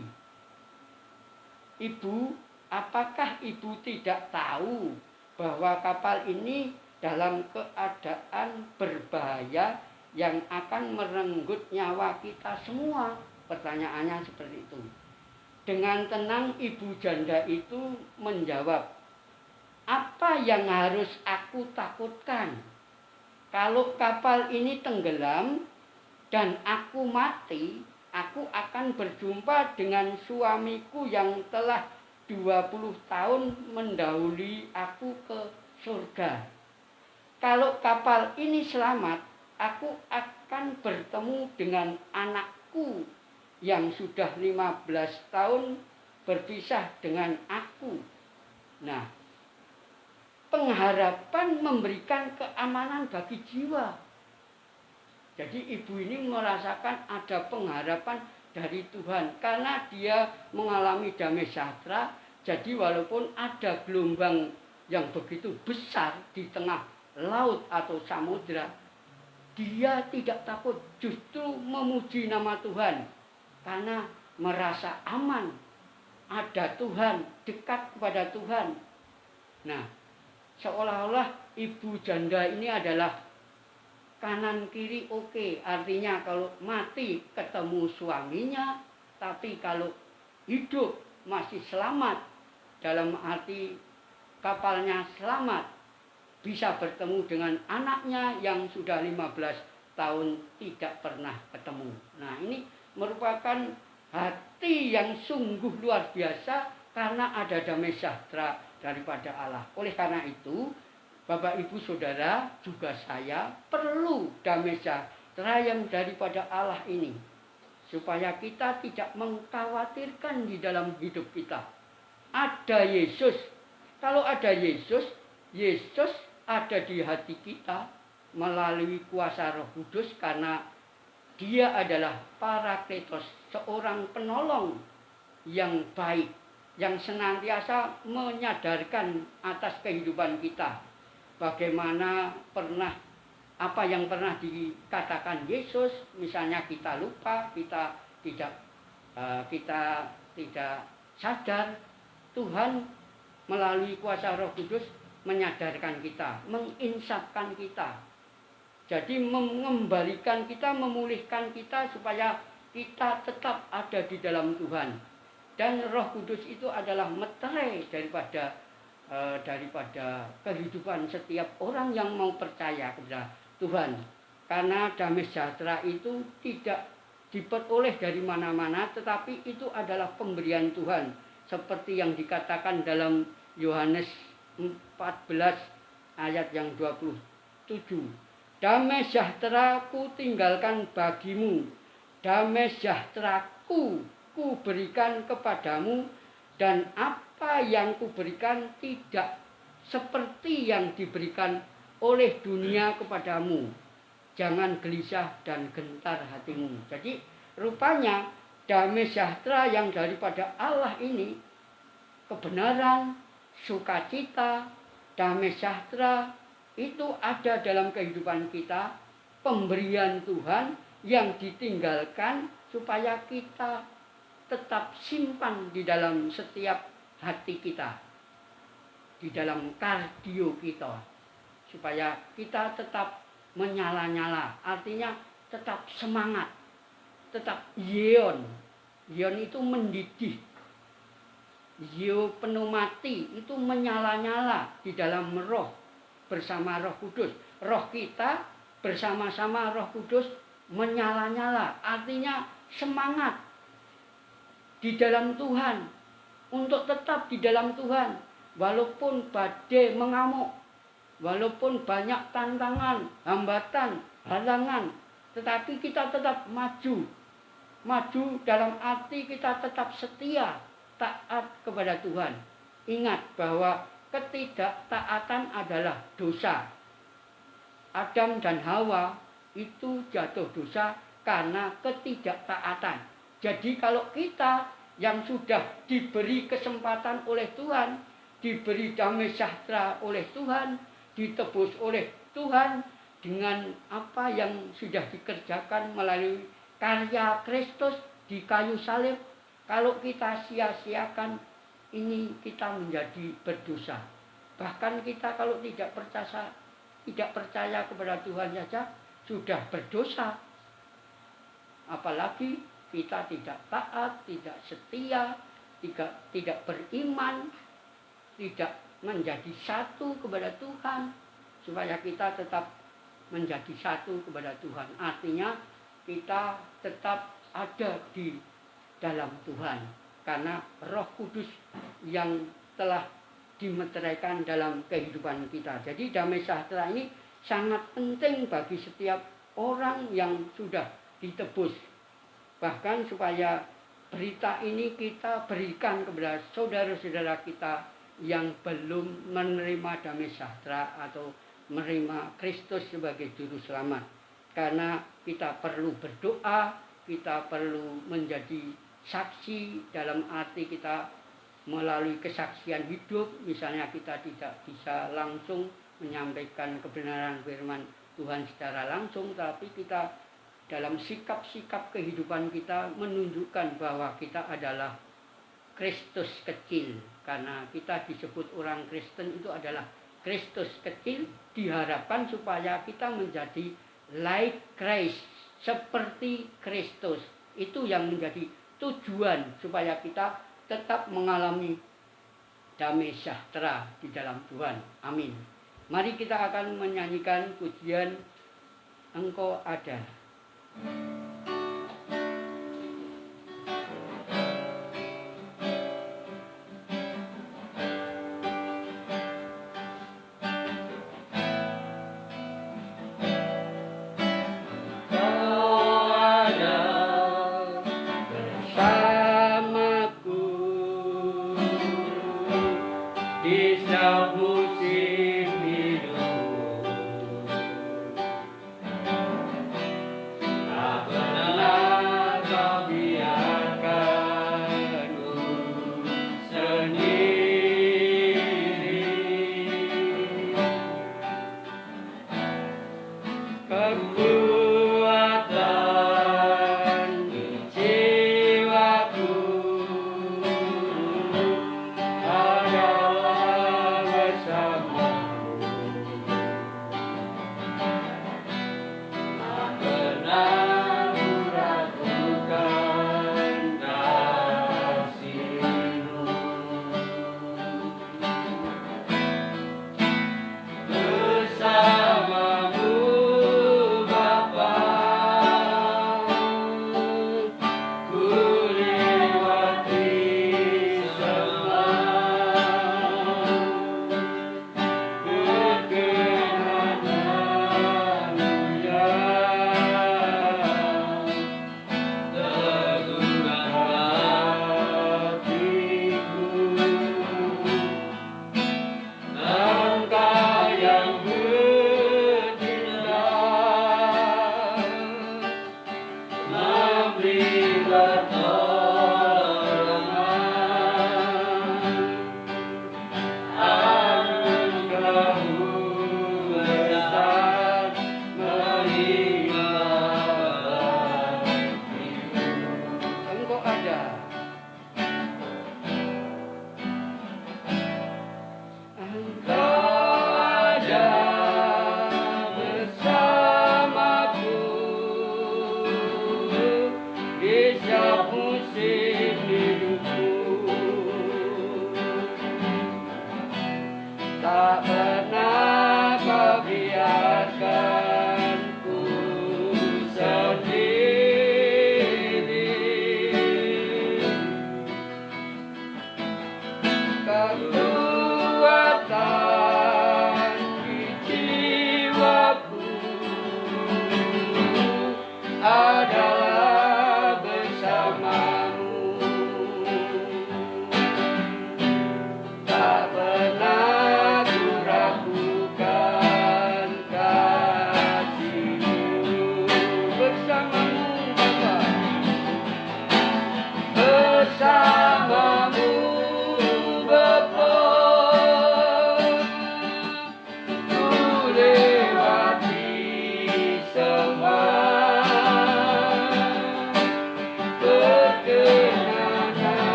"Ibu, apakah ibu tidak tahu bahwa kapal ini dalam keadaan berbahaya yang akan merenggut nyawa kita semua?" Pertanyaannya seperti itu. Dengan tenang ibu janda itu menjawab, "Apa yang harus aku takutkan? Kalau kapal ini tenggelam dan aku mati, aku akan berjumpa dengan suamiku yang telah 20 tahun mendahului aku ke surga. Kalau kapal ini selamat, aku akan bertemu dengan anakku yang sudah 15 tahun berpisah dengan aku." Nah, pengharapan memberikan keamanan bagi jiwa. Jadi ibu ini merasakan ada pengharapan dari Tuhan karena dia mengalami damai sejahtera. Jadi walaupun ada gelombang yang begitu besar di tengah laut atau samudra, dia tidak takut, justru memuji nama Tuhan. Karena merasa aman, ada Tuhan, dekat kepada Tuhan. Nah, seolah-olah ibu janda ini adalah kanan kiri oke. Artinya kalau mati ketemu suaminya, tapi kalau hidup masih selamat, dalam arti kapalnya selamat, bisa bertemu dengan anaknya yang sudah 15 tahun tidak pernah ketemu. Nah, ini merupakan hati yang sungguh luar biasa karena ada damai sejahtera daripada Allah. Oleh karena itu, Bapak Ibu Saudara, juga saya perlu damai sejahtera yang daripada Allah ini, supaya kita tidak mengkhawatirkan di dalam hidup kita. Ada Yesus. Kalau ada Yesus, Yesus ada di hati kita melalui kuasa Roh Kudus, karena Dia adalah Parakletos, seorang penolong yang baik, yang senantiasa menyadarkan atas kehidupan kita. Bagaimana apa yang pernah dikatakan Yesus, misalnya kita lupa, kita tidak sadar, Tuhan melalui kuasa Roh Kudus menyadarkan kita, menginsafkan kita. Jadi mengembalikan kita, memulihkan kita supaya kita tetap ada di dalam Tuhan. Dan Roh Kudus itu adalah meterai daripada kehidupan setiap orang yang mau percaya kepada Tuhan. Karena damai sejahtera itu tidak diperoleh dari mana-mana, tetapi itu adalah pemberian Tuhan. Seperti yang dikatakan dalam Yohanes 14 ayat yang 27. Damai sejahtera ku tinggalkan bagimu, damai sejahtera ku berikan kepadamu, dan apa yang ku berikan tidak seperti yang diberikan oleh dunia kepadamu. Jangan gelisah dan gentar hatimu. Jadi rupanya damai sejahtera yang daripada Allah ini, kebenaran, sukacita, damai sejahtera itu ada dalam kehidupan kita, pemberian Tuhan yang ditinggalkan supaya kita tetap simpan di dalam setiap hati kita, di dalam kardio kita, supaya kita tetap menyala-nyala, artinya tetap semangat, tetap ion itu mendidih, pneumati itu menyala-nyala di dalam roh bersama Roh Kudus. Roh kita bersama-sama Roh Kudus menyala-nyala, artinya semangat di dalam Tuhan, untuk tetap di dalam Tuhan walaupun badai mengamuk, walaupun banyak tantangan, hambatan, halangan, tetapi kita tetap maju dalam arti kita tetap setia, taat kepada Tuhan. Ingat bahwa ketidaktaatan adalah dosa. Adam dan Hawa itu jatuh dosa karena ketidaktaatan. Jadi kalau kita yang sudah diberi kesempatan oleh Tuhan, diberi damai sejahtera oleh Tuhan, ditebus oleh Tuhan dengan apa yang sudah dikerjakan melalui karya Kristus di kayu salib, kalau kita sia-siakan, ini kita menjadi berdosa. Bahkan kita kalau tidak percaya kepada Tuhan saja sudah berdosa. Apalagi kita tidak taat, tidak setia, tidak beriman, tidak menjadi satu kepada Tuhan, supaya kita tetap menjadi satu kepada Tuhan. Artinya kita tetap ada di dalam Tuhan, karena Roh Kudus yang telah dimeteraikan dalam kehidupan kita. Jadi damai sejahtera ini sangat penting bagi setiap orang yang sudah ditebus. Bahkan supaya berita ini kita berikan kepada saudara-saudara kita yang belum menerima damai sejahtera atau menerima Kristus sebagai juru selamat. Karena kita perlu berdoa, kita perlu menjadi saksi dalam arti kita melalui kesaksian hidup. Misalnya kita tidak bisa langsung menyampaikan kebenaran firman Tuhan secara langsung, tapi kita dalam sikap-sikap kehidupan kita menunjukkan bahwa kita adalah Kristus kecil. Karena kita disebut orang Kristen itu adalah Kristus kecil, diharapkan supaya kita menjadi like Christ, seperti Kristus. Itu yang menjadi tujuan supaya kita tetap mengalami damai sejahtera di dalam Tuhan. Amin. Mari kita akan menyanyikan pujian Engkau Ada.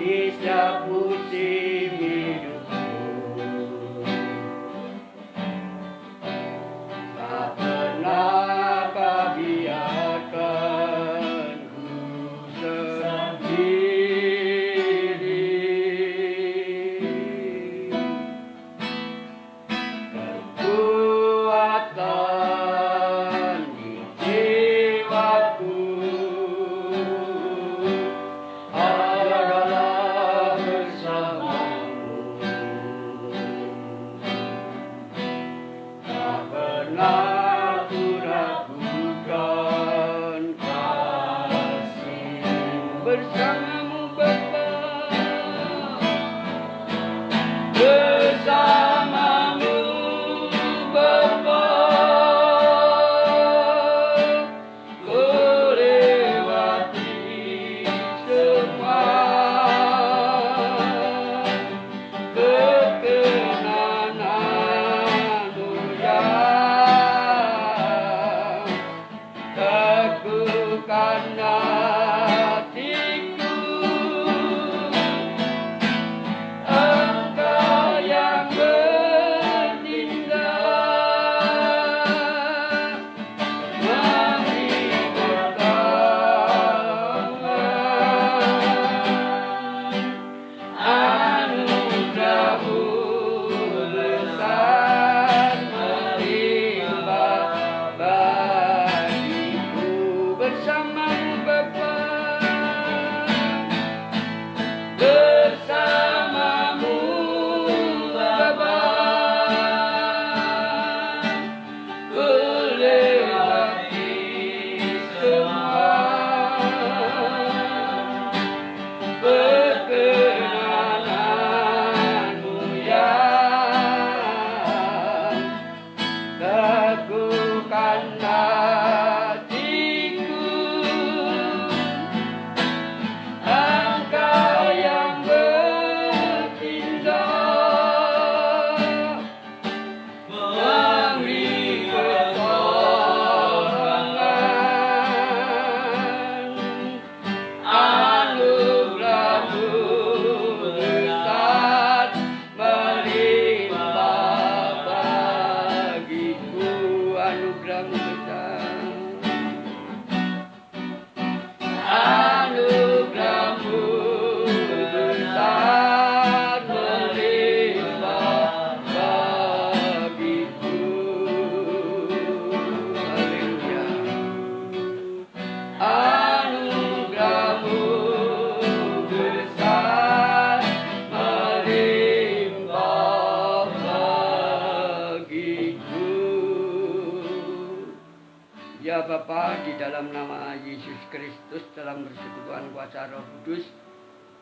di setiap musim hidupku. Tak pernah kau biarkan ku sendiri. Kekuatan di jiwaku adalah bersamamu. Tak pernah ku ragukan kasih bersamamu Bapa, bersamamu Bapa, ku lewati semua kekenanganmu yang teguhkan hatiku. Engkau yang bertindak memberi pertolongan, anugerah-Mu besar melimpah bagiku. Bersamamu Bapa, bersamamu Bapa, ku lewati semua perkenananmu yang teguhkan hatiku. Engkau yang bertindak memberi pertolongan, anugerah-Mu besar melimpah bagiku. Anugerah-Mu besar, anugerah-Mu besar melimpah bagiku. Haleluya. Anugerah-Mu besar melimpah bagiku. Ya Bapa, di dalam nama Yesus Kristus, dalam persekutuan kuasa Roh Kudus,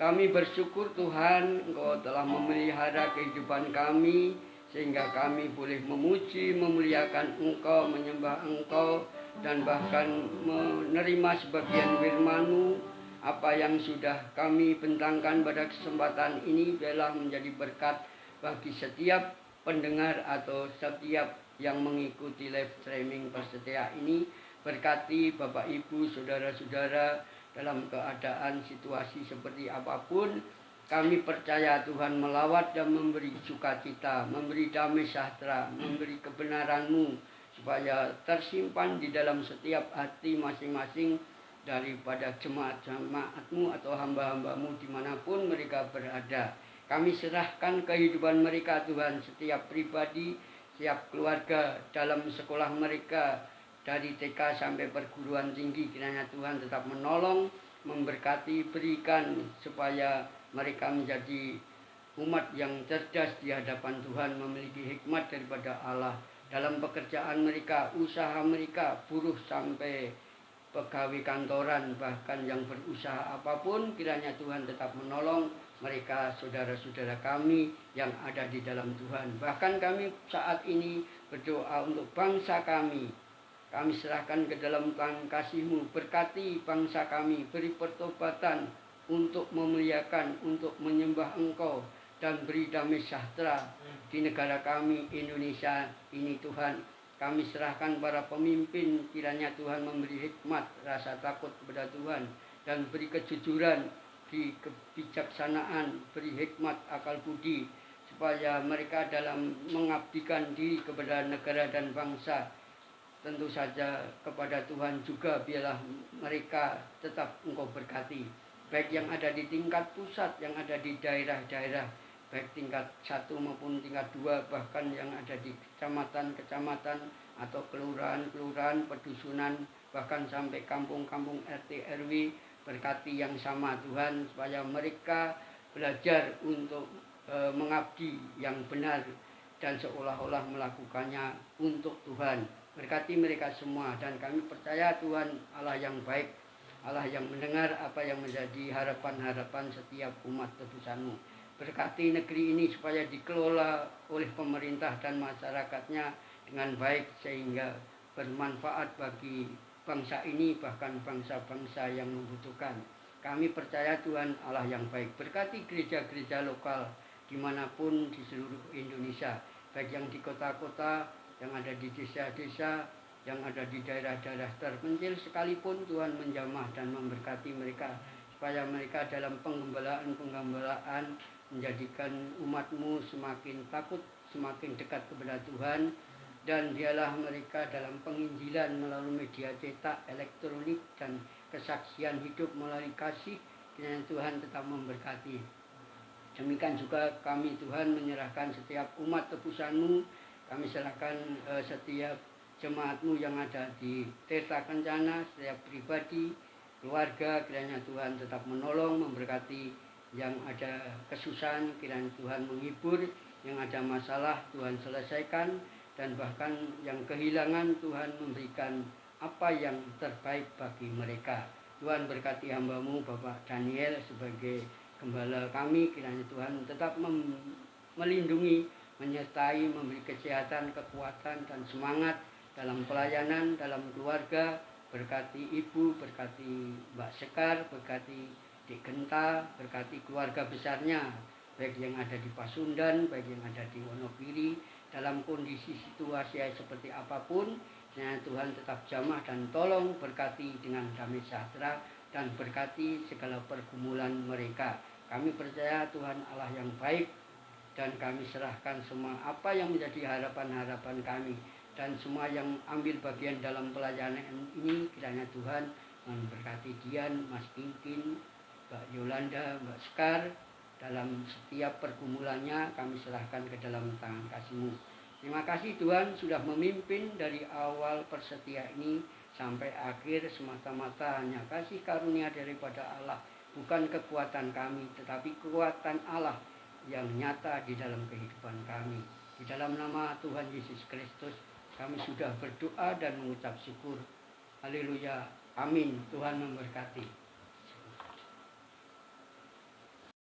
kami bersyukur Tuhan, Engkau telah memelihara kehidupan kami, sehingga kami boleh memuji, memuliakan Engkau, menyembah Engkau, dan bahkan menerima sebagian firman-Mu. Apa yang sudah kami bentangkan pada kesempatan ini biarlah menjadi berkat bagi setiap pendengar atau setiap yang mengikuti live streaming Persetia ini. Berkati Bapak Ibu, saudara-saudara dalam keadaan situasi seperti apapun. Kami percaya Tuhan melawat dan memberi sukacita, memberi damai sejahtera, memberi kebenaran-Mu, supaya tersimpan di dalam setiap hati masing-masing daripada jemaat-jemaat-Mu atau hamba-hamba-Mu dimanapun mereka berada. Kami serahkan kehidupan mereka Tuhan, setiap pribadi, setiap keluarga dalam sekolah mereka, dari TK sampai perguruan tinggi. Kiranya Tuhan tetap menolong, memberkati, berikan supaya mereka menjadi umat yang cerdas di hadapan Tuhan, memiliki hikmat daripada Allah dalam pekerjaan mereka, usaha mereka, buruh sampai pegawai kantoran, bahkan yang berusaha apapun. Kiranya Tuhan tetap menolong mereka, saudara-saudara kami yang ada di dalam Tuhan. Bahkan kami saat ini berdoa untuk bangsa kami. Kami serahkan ke dalam tangan kasih-Mu. Berkati bangsa kami, beri pertobatan untuk memuliakan, untuk menyembah Engkau, dan beri damai sejahtera di negara kami Indonesia ini Tuhan. Kami serahkan para pemimpin, kiranya Tuhan memberi hikmat, rasa takut kepada Tuhan, dan beri kejujuran beri kebijaksanaan, beri hikmat, akal budi, supaya mereka dalam mengabdikan diri kepada negara dan bangsa, tentu saja kepada Tuhan juga biarlah mereka tetap Engkau berkati, baik yang ada di tingkat pusat, yang ada di daerah-daerah, baik tingkat 1 maupun tingkat 2, bahkan yang ada di kecamatan-kecamatan atau kelurahan-kelurahan, pedusunan, bahkan sampai kampung-kampung RT RW, berkati yang sama Tuhan, supaya mereka belajar untuk mengabdi yang benar dan seolah-olah melakukannya untuk Tuhan. Berkati mereka semua, dan kami percaya Tuhan Allah yang baik, Allah yang mendengar apa yang menjadi harapan-harapan setiap umat tebusan-Mu. Berkati negeri ini supaya dikelola oleh pemerintah dan masyarakatnya dengan baik, sehingga bermanfaat bagi bangsa ini, bahkan bangsa-bangsa yang membutuhkan. Kami percaya Tuhan Allah yang baik. Berkati gereja-gereja lokal dimanapun di seluruh Indonesia, baik yang di kota-kota, yang ada di desa-desa, yang ada di daerah-daerah terpencil sekalipun, Tuhan menjamah dan memberkati mereka, supaya mereka dalam penggembalaan menjadikan umat-Mu semakin takut, semakin dekat kepada Tuhan, dan dialah mereka dalam penginjilan melalui media cetak, elektronik, dan kesaksian hidup melalui kasih. Kiranya Tuhan tetap memberkati. Demikian juga kami Tuhan menyerahkan setiap umat tebusan-Mu. Kami serahkan setiap jemaat-Mu yang ada di Tirta Kencana, setiap pribadi, keluarga. Kiranya Tuhan tetap menolong, memberkati. Yang ada kesusahan, kiranya Tuhan menghibur. Yang ada masalah, Tuhan selesaikan. Dan bahkan yang kehilangan, Tuhan memberikan apa yang terbaik bagi mereka. Tuhan berkati hamba-Mu Bapak Daniel sebagai gembala kami. Kiranya Tuhan tetap melindungi, menyertai, memberi kesehatan, kekuatan, dan semangat dalam pelayanan, dalam keluarga. Berkati Ibu, berkati Mbak Sekar, berkati Dik Genta, berkati keluarga besarnya, baik yang ada di Pasundan, baik yang ada di Wonogiri, dalam kondisi situasi seperti apapun. Tuhan tetap jamah dan tolong, berkati dengan damai sejahtera, dan berkati segala pergumulan mereka. Kami percaya Tuhan Allah yang baik, dan kami serahkan semua apa yang menjadi harapan-harapan kami, dan semua yang ambil bagian dalam pelayanan ini. Kiranya Tuhan memberkati Dian, Mas Kinkin, Mbak Yolanda, Mbak Sekar, dalam setiap pergumulannya. Kami serahkan ke dalam tangan kasih-Mu. Terima kasih Tuhan sudah memimpin dari awal persetia ini sampai akhir, semata-mata hanya kasih karunia daripada Allah, bukan kekuatan kami, tetapi kekuatan Allah yang nyata di dalam kehidupan kami. Di dalam nama Tuhan Yesus Kristus kami sudah berdoa dan mengucap syukur. Haleluya. Amin. Tuhan memberkati.